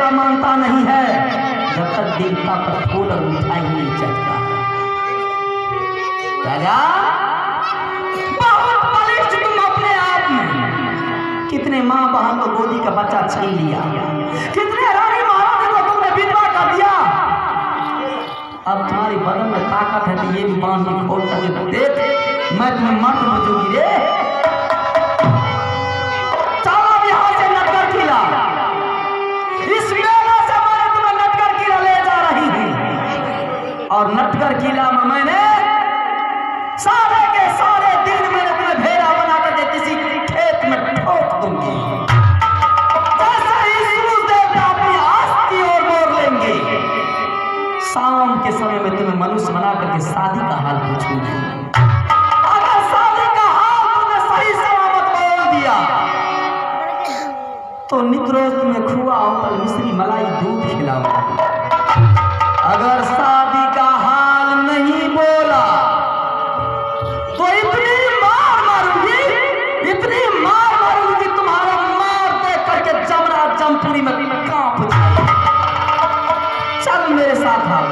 मानता नहीं है जब तक देवता पर फूल और मिठाई नहीं चढ़ता। राजा बहुत बलिष्ठ तुम अपने आप में, कितने माँ बहन को गोदी का बच्चा छीन लिया, कितने रानी महारानी को तुमने विधवा कर दिया। अब तुम्हारी बदन में ताकत है तो ये भी बांध के खोल कर देख, मैं तुम्हें मर्द बचूंगी रे। और नटकर किला में मैंने सारे के सारे दिन मैंने तुम्हें भेड़ा बनाकर के किसी खेत में ठोक दूंगी। जैसे ही सूरज देवता अपनी आस की ओर मोड़ लेंगे, शाम के समय में तुम्हें मनुष्य बना करके शादी का हाल पूछूंगी। अगर शादी का हाल तुमने सही सलामत बोल दिया तो नित रोज तुम्हें खुआ होटल मिश्री मलाई दूध खिलाऊंगा। अगर शादी का हाल नहीं बोला तो इतनी मार मारूंगी, इतनी मार मारूंगी कि तुम्हारा मार देख करके जमरा जमपुरी में कांप जाए। चल मेरे साथ आओ।